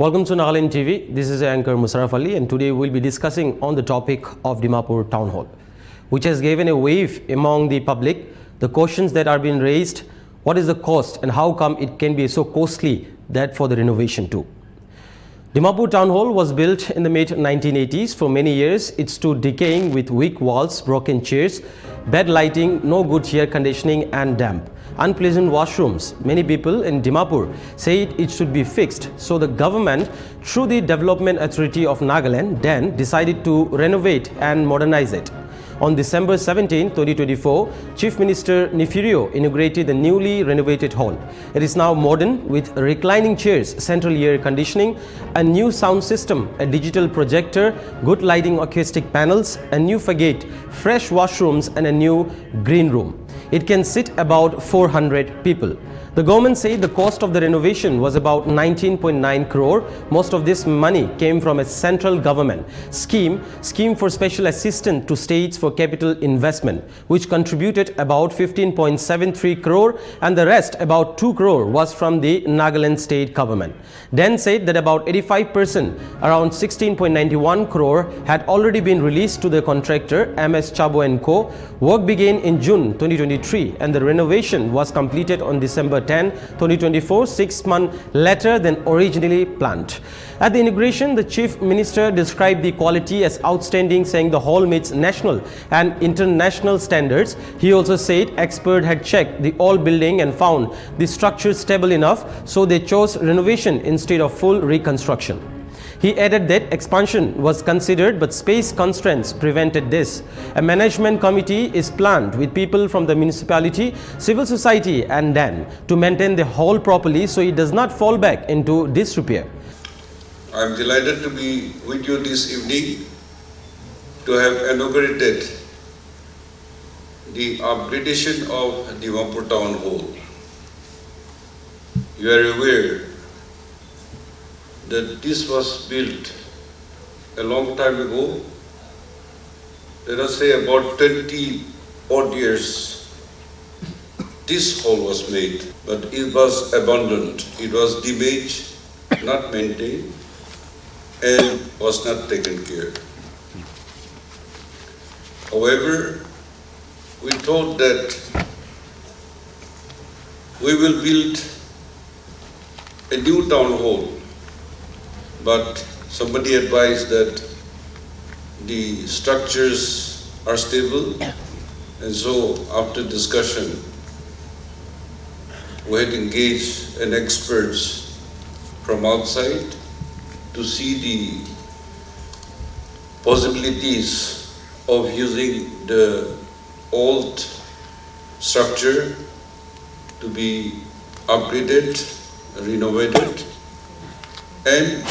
Welcome to NLTV. This is anchor Musharraf Ali, and today we'll be discussing on the topic of Dimapur Town Hall, which has given a wave among the public. The questions that are being raised: what is the cost and how come it can be so costly that for the renovation too? Dimapur Town Hall was built in the mid-1980s. For many years, it stood decaying with weak walls, broken chairs, bad lighting, no good air conditioning and damp. Unpleasant washrooms. Many people in Dimapur say it should be fixed. So the government, through the Development Authority of Nagaland, then decided to renovate and modernize it. On December 17, 2024, Chief Minister Nefirio inaugurated the newly renovated hall. It is now modern with reclining chairs, central air conditioning, a new sound system, a digital projector, good lighting acoustic panels, a new facade, fresh washrooms and a new green room. It can sit about 400 people. The government said the cost of the renovation was about 19.9 crore. Most of this money came from a central government scheme for special assistance to states for capital investment, which contributed about 15.73 crore, and the rest, about 2 crore, was from the Nagaland state government. Then said that about 85%, around 16.91 crore, had already been released to the contractor MS Chabo & Co. Work began in June 2023, and the renovation was completed on December 10, 2024, 6 months later than originally planned. At the inauguration, the Chief Minister described the quality as outstanding, saying the hall meets national and international standards. He also said experts had checked the old building and found the structure stable enough, so they chose renovation instead of full reconstruction. He added that expansion was considered, but space constraints prevented this. A management committee is planned with people from the municipality, civil society and DAN to maintain the hall properly so it does not fall back into disrepair. I am delighted to be with you this evening to have inaugurated the upgradation of Dimapur Town Hall. You are aware that this was built a long time ago, let us say about 20 odd years. This hall was made, but it was abandoned. It was damaged, not maintained, and was not taken care. However, we thought that we will build a new town hall, but somebody advised that the structures are stable, and so after discussion we had engaged an experts from outside to see the possibilities of using the old structure to be upgraded, renovated, and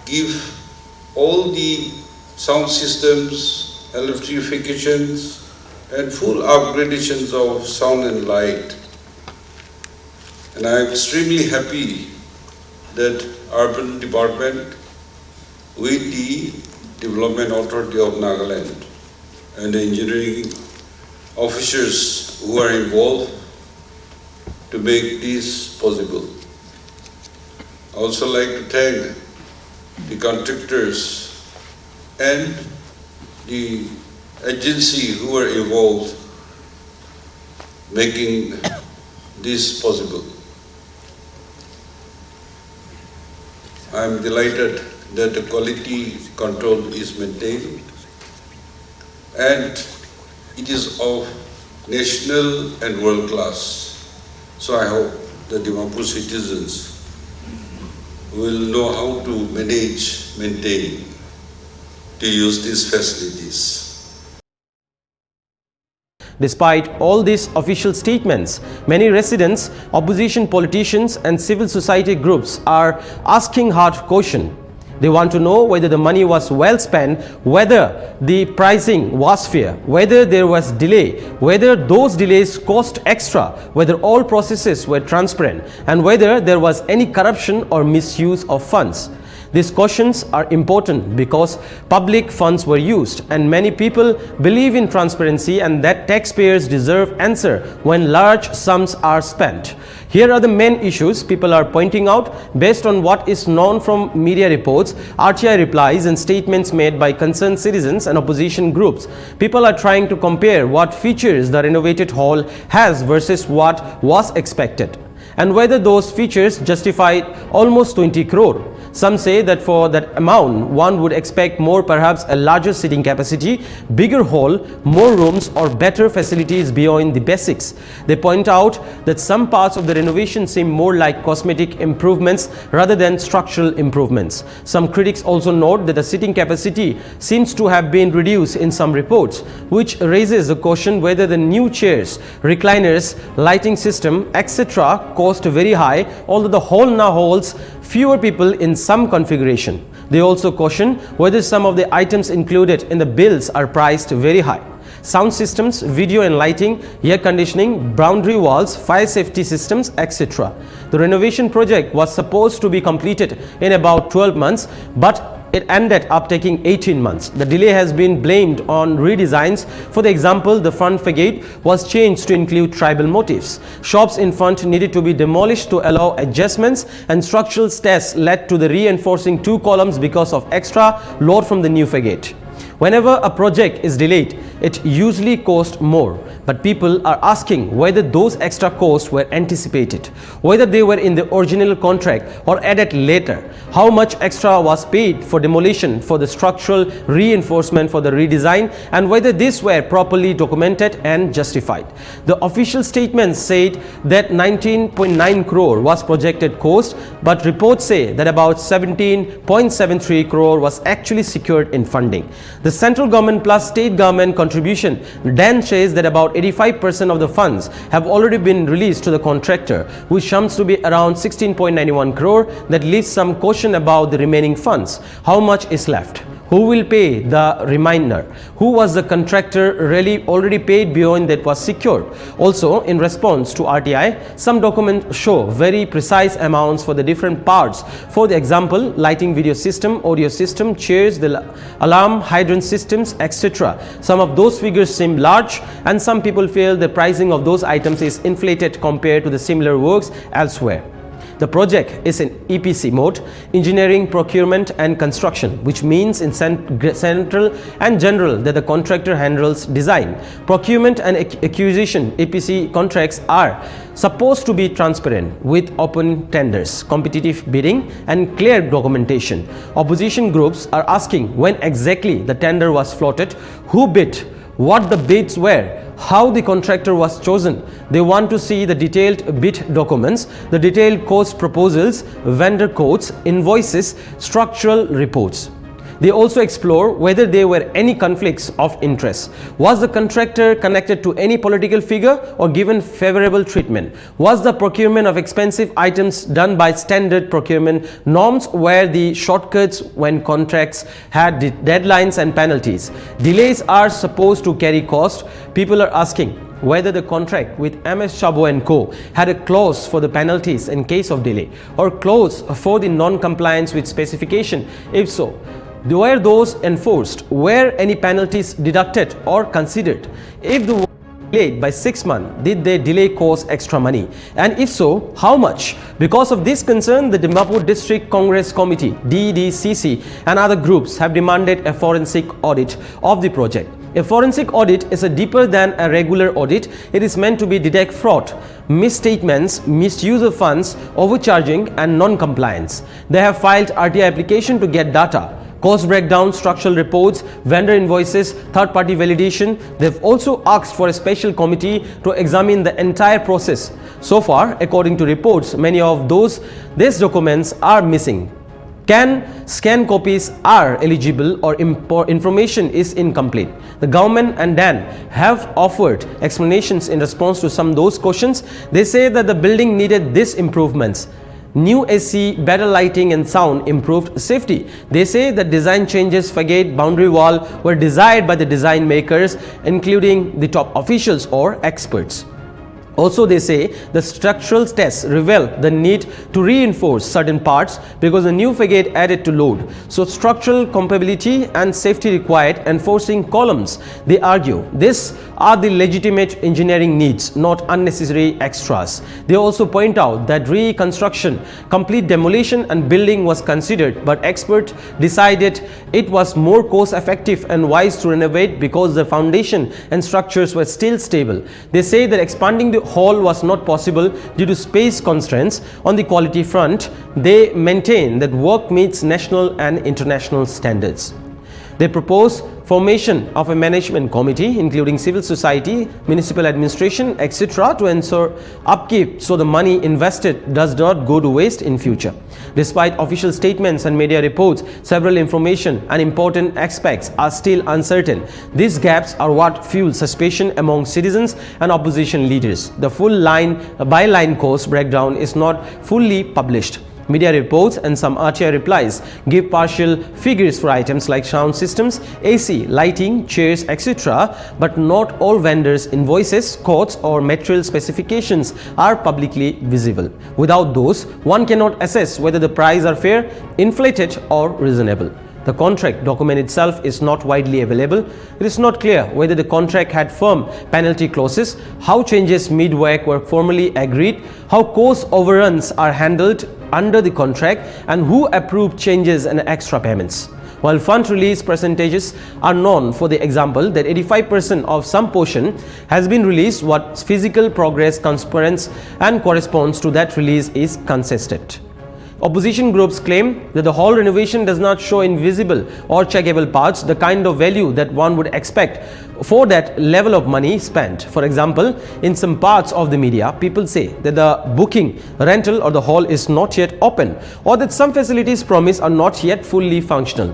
give all the sound systems, electrifications, and full upgradations of sound and light. And I am extremely happy that Urban Department with the Development Authority of Nagaland and the engineering officers who are involved to make this possible. I also like to thank the contractors and the agency who are involved making this possible. I am delighted that the quality control is maintained and it is of national and world class. So I hope the Dimapur citizens will know how to manage, maintain, to use these facilities. Despite all these official statements, many residents, opposition politicians and civil society groups are asking hard questions. They want to know whether the money was well spent, whether the pricing was fair, whether there was delay, whether those delays cost extra, whether all processes were transparent, and whether there was any corruption or misuse of funds. These questions are important because public funds were used and many people believe in transparency and that taxpayers deserve answer when large sums are spent. Here are the main issues people are pointing out based on what is known from media reports, RTI replies and statements made by concerned citizens and opposition groups. People are trying to compare what features the renovated hall has versus what was expected and whether those features justify almost 20 crore. Some say that for that amount, one would expect more, perhaps a larger seating capacity, bigger hall, more rooms or better facilities beyond the basics. They point out that some parts of the renovation seem more like cosmetic improvements rather than structural improvements. Some critics also note that the seating capacity seems to have been reduced in some reports, which raises the question whether the new chairs, recliners, lighting system, etc. cost very high, although the hall now holds fewer people in some configuration. They also caution whether some of the items included in the bills are priced very high. Sound systems, video and lighting, air conditioning, boundary walls, fire safety systems, etc. The renovation project was supposed to be completed in about 12 months, but it ended up taking 18 months. The delay has been blamed on redesigns. For the example, the front facade was changed to include tribal motifs. Shops in front needed to be demolished to allow adjustments, and structural tests led to the reinforcing 2 columns because of extra load from the new facade. Whenever a project is delayed, it usually costs more, but people are asking whether those extra costs were anticipated, whether they were in the original contract or added later, how much extra was paid for demolition, for the structural reinforcement, for the redesign, and whether these were properly documented and justified. The official statement said that 19.9 crore was projected cost, but reports say that about 17.73 crore was actually secured in funding. The central government plus state government contribution then says that about 85% of the funds have already been released to the contractor, which comes to be around 16.91 crore. That leaves some question about the remaining funds. How much is left? Who will pay the remainder? Who was the contractor really already paid beyond that was secured? Also, in response to RTI, some documents show very precise amounts for the different parts. For the example, lighting, video system, audio system, chairs, the alarm, hydrant systems, etc. Some of those figures seem large, and some people feel the pricing of those items is inflated compared to the similar works elsewhere. The project is in EPC mode, engineering, procurement and construction, which means in central and general that the contractor handles design. Procurement and acquisition EPC contracts are supposed to be transparent with open tenders, competitive bidding and clear documentation. Opposition groups are asking when exactly the tender was floated, who bid, what the bids were, how the contractor was chosen. They want to see the detailed bid documents, the detailed cost proposals, vendor quotes, invoices, structural reports. They also explore whether there were any conflicts of interest. Was the contractor connected to any political figure or given favorable treatment? Was the procurement of expensive items done by standard procurement norms? Were the shortcuts when contracts had deadlines and penalties? Delays are supposed to carry cost. People are asking whether the contract with MS Chabot & Co. had a clause for the penalties in case of delay or clause for the non-compliance with specification. If so, were those enforced? Were any penalties deducted or considered? If the work delayed by 6 months, did the delay cost extra money? And if so, how much? Because of this concern, the Dimapur District Congress Committee, DDCC, and other groups have demanded a forensic audit of the project. A forensic audit is a deeper than a regular audit. It is meant to be detect fraud, misstatements, misuse of funds, overcharging and non-compliance. They have filed RTI application to get data, cost breakdown, structural reports, vendor invoices, third-party validation. They've also asked for a special committee to examine the entire process. So far, according to reports, many of these documents are missing. Scan copies are eligible or information is incomplete. The government and DAN have offered explanations in response to some of those questions. They say that the building needed these improvements: new AC, better lighting and sound, improved safety. They say that design changes, facade, boundary wall were desired by the design makers, including the top officials or experts. Also, they say the structural tests reveal the need to reinforce certain parts because a new frigate added to load. So, structural compatibility and safety required enforcing columns. They argue these are the legitimate engineering needs, not unnecessary extras. They also point out that reconstruction, complete demolition and building was considered, but experts decided it was more cost effective and wise to renovate because the foundation and structures were still stable. They say that expanding the hall was not possible due to space constraints. On the quality front, they maintain that work meets national and international standards. They propose formation of a management committee including civil society, municipal administration, etc. to ensure upkeep so the money invested does not go to waste in future. Despite official statements and media reports, several information and important aspects are still uncertain. These gaps are what fuel suspicion among citizens and opposition leaders. The full line-by-line cost breakdown is not fully published. Media reports and some RTI replies give partial figures for items like sound systems, AC, lighting, chairs, etc. But not all vendors' invoices, codes or material specifications are publicly visible. Without those, one cannot assess whether the prices are fair, inflated or reasonable. The contract document itself is not widely available. It is not clear whether the contract had firm penalty clauses, how changes mid-work were formally agreed, how cost overruns are handled under the contract, and who approved changes and extra payments. While fund release percentages are known, for the example that 85% of some portion has been released, what physical progress corresponds to that release is contested. Opposition groups claim that the hall renovation does not show invisible or checkable parts, the kind of value that one would expect for that level of money spent. For example, in some parts of the media, people say that the booking, rental or the hall is not yet open, or that some facilities promised are not yet fully functional.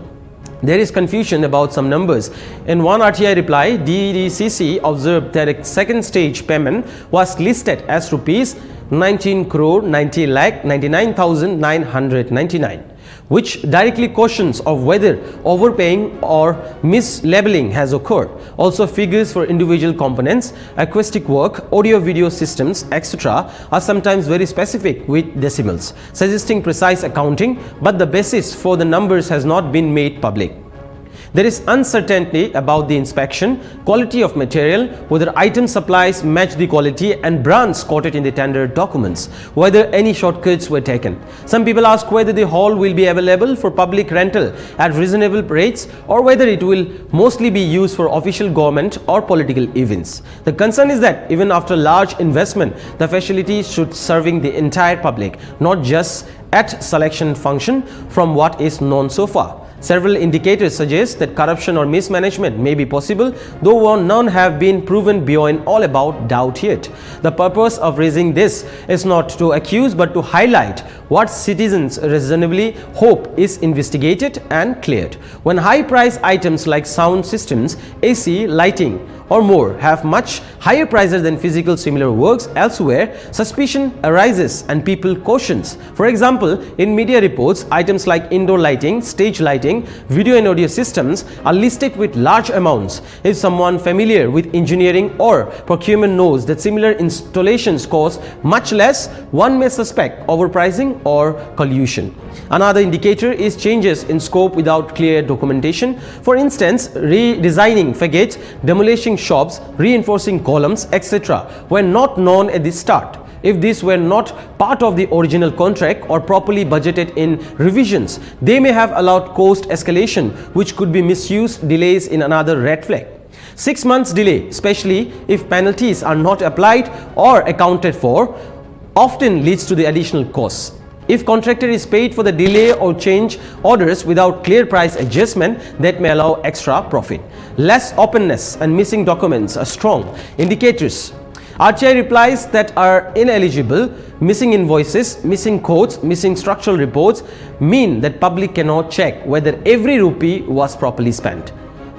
There is confusion about some numbers. In one RTI reply, DDCC observed that a second stage payment was listed as rupees 19 crore 90 lakh 99,999, which directly questions of whether overpaying or mislabeling has occurred. Also, figures for individual components, acoustic work, audio video systems, etc. are sometimes very specific with decimals, suggesting precise accounting, but the basis for the numbers has not been made public. There is uncertainty about the inspection, quality of material, whether item supplies match the quality and brands quoted in the tender documents, whether any shortcuts were taken. Some people ask whether the hall will be available for public rental at reasonable rates or whether it will mostly be used for official government or political events. The concern is that even after large investment, the facility should serving the entire public, not just at selection function from what is known so far. Several indicators suggest that corruption or mismanagement may be possible, though none have been proven beyond all about doubt yet. The purpose of raising this is not to accuse but to highlight what citizens reasonably hope is investigated and cleared. When high-price items like sound systems, AC, lighting or more have much higher prices than physical similar works elsewhere, suspicion arises and people cautions. For example, in media reports, items like indoor lighting, stage lighting, video and audio systems are listed with large amounts. If someone familiar with engineering or procurement knows that similar installations cost much less, one may suspect overpricing or collusion. Another indicator is changes in scope without clear documentation. For instance, redesigning frigates, demolishing shops, reinforcing columns, etc. were not known at the start. If these were not part of the original contract or properly budgeted in revisions, they may have allowed cost escalation, which could be misused, delays in another red flag. 6 months delay, especially if penalties are not applied or accounted for, often leads to the additional costs. If contractor is paid for the delay or change orders without clear price adjustment, that may allow extra profit. Less openness and missing documents are strong indicators. RTI replies that are ineligible, missing invoices, missing codes, missing structural reports mean that public cannot check whether every rupee was properly spent.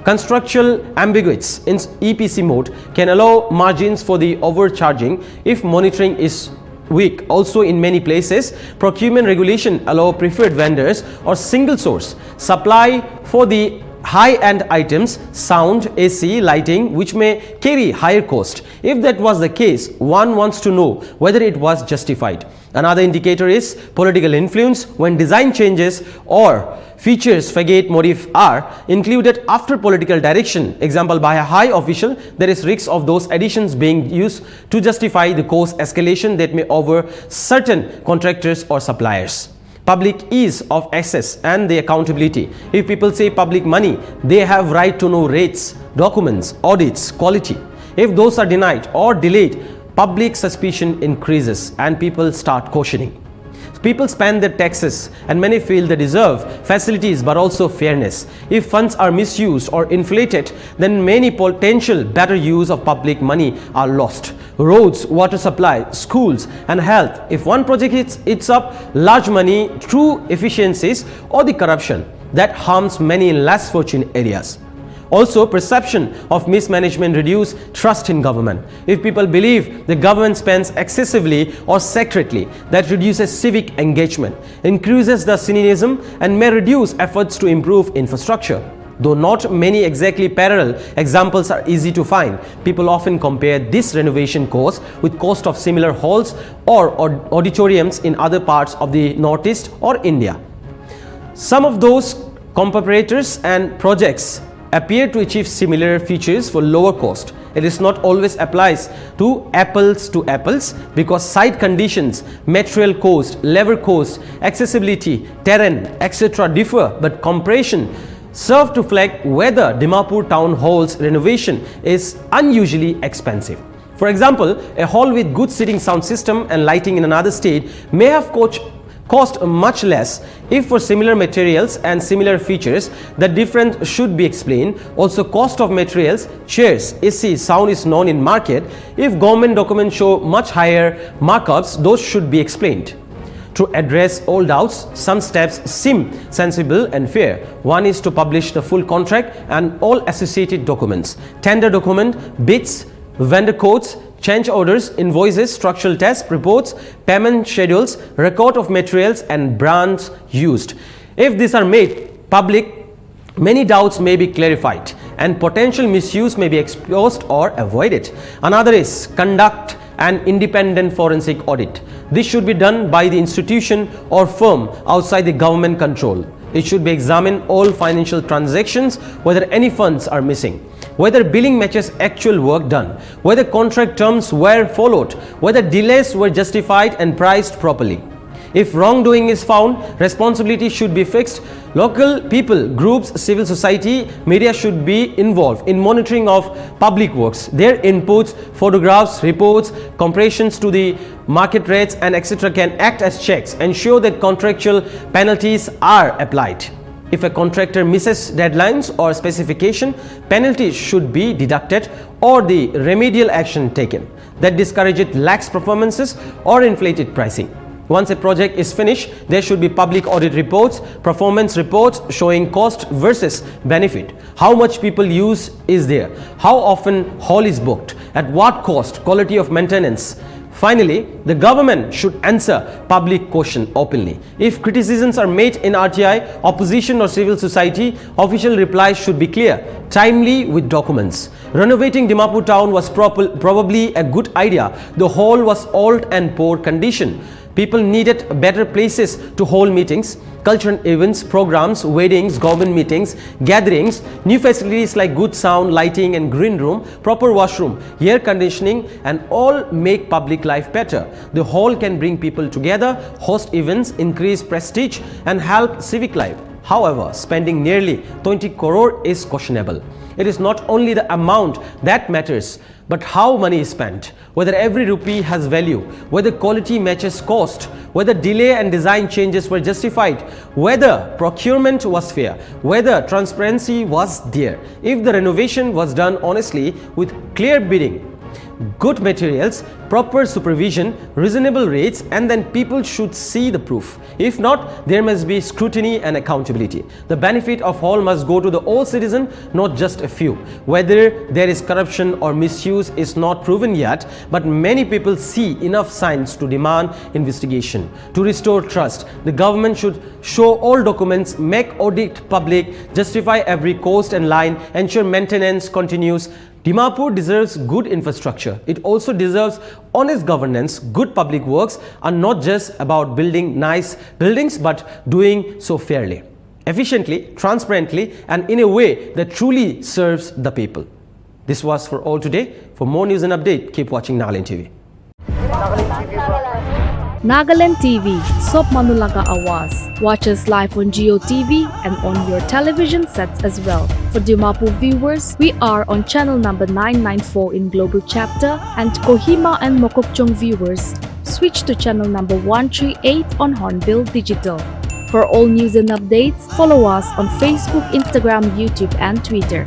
Constructual ambiguities in EPC mode can allow margins for the overcharging if monitoring is weak. Also, in many places, procurement regulation allow preferred vendors or single source supply for the high-end items, sound, AC, lighting, which may carry higher cost. If that was the case, one wants to know whether it was justified. Another indicator is political influence. When design changes or features Fagate modif are included after political direction, example by a high official, there is risk of those additions being used to justify the cost escalation that may over certain contractors or suppliers. Public ease of access and the accountability. If people say public money, they have right to know rates, documents, audits, quality. If those are denied or delayed, public suspicion increases and people start questioning. People spend their taxes and many feel they deserve facilities but also fairness. If funds are misused or inflated, then many potential better use of public money are lost. Roads, water supply, schools and health. If one project eats up large money through efficiencies or the corruption, that harms many in less fortunate areas. Also, perception of mismanagement reduces trust in government. If people believe the government spends excessively or secretly, that reduces civic engagement, increases the cynicism and may reduce efforts to improve infrastructure. Though not many exactly parallel examples are easy to find, people often compare this renovation cost with cost of similar halls or auditoriums in other parts of the Northeast or India. Some of those comparators and projects appear to achieve similar features for lower cost. It is not always applies to apples because site conditions, material cost, labor cost, accessibility, terrain, etc. differ, but comparison serve to flag whether Dimapur town hall's renovation is unusually expensive. For example, a hall with good seating sound system and lighting in another state may have cost much less. If for similar materials and similar features, the difference should be explained. Also, cost of materials, chairs, AC, sound is known in market. If government documents show much higher markups, those should be explained. To address all doubts, some steps seem sensible and fair. One is to publish the full contract and all associated documents, tender document, bids, vendor codes, change orders, invoices, structural test reports, payment schedules, record of materials and brands used. If these are made public, many doubts may be clarified and potential misuse may be exposed or avoided. Another is conduct an independent forensic audit. This should be done by the institution or firm outside the government control. It should be examined all financial transactions, whether any funds are missing, whether billing matches actual work done, whether contract terms were followed, whether delays were justified and priced properly. If wrongdoing is found, responsibility should be fixed. Local people, groups, civil society, media should be involved in monitoring of public works. Their inputs, photographs, reports, comparisons to the market rates and etc. can act as checks and ensure that contractual penalties are applied. If a contractor misses deadlines or specification, penalties should be deducted or the remedial action taken that discourages lax performances or inflated pricing. Once a project is finished, there should be public audit reports, performance reports showing cost versus benefit. How much people use is there? How often hall is booked? At what cost? Quality of maintenance. Finally, the government should answer public question openly. If criticisms are made in RTI, opposition or civil society, official replies should be clear, timely with documents. Renovating Dimapur town was probably a good idea. The hall was old and poor condition. People needed better places to hold meetings, cultural events, programs, weddings, government meetings, gatherings, new facilities like good sound, lighting and green room, proper washroom, air conditioning and all make public life better. The hall can bring people together, host events, increase prestige and help civic life. However, spending nearly 20 crore is questionable. It is not only the amount that matters, but how money is spent, whether every rupee has value, whether quality matches cost, whether delay and design changes were justified, whether procurement was fair, whether transparency was there. If the renovation was done honestly with clear bidding, good materials, proper supervision, reasonable rates, and then people should see the proof. If not, there must be scrutiny and accountability. The benefit of all must go to the all citizen, not just a few. Whether there is corruption or misuse is not proven yet, but many people see enough signs to demand investigation. To restore trust, the government should show all documents, make audit public, justify every cost and line, ensure maintenance continues. Dimapur deserves good infrastructure. It also deserves honest governance. Good public works are not just about building nice buildings, but doing so fairly, efficiently, transparently, and in a way that truly serves the people. This was for all today. For more news and update, keep watching Nagaland TV. Nagaland TV, Sob Manulaga Awas. Watch us live on Geo TV and on your television sets as well. For Dimapur viewers, we are on channel number 994 in Global Chapter, and Kohima and Mokokchung viewers, switch to channel number 138 on Hornbill Digital. For all news and updates, follow us on Facebook, Instagram, YouTube, and Twitter.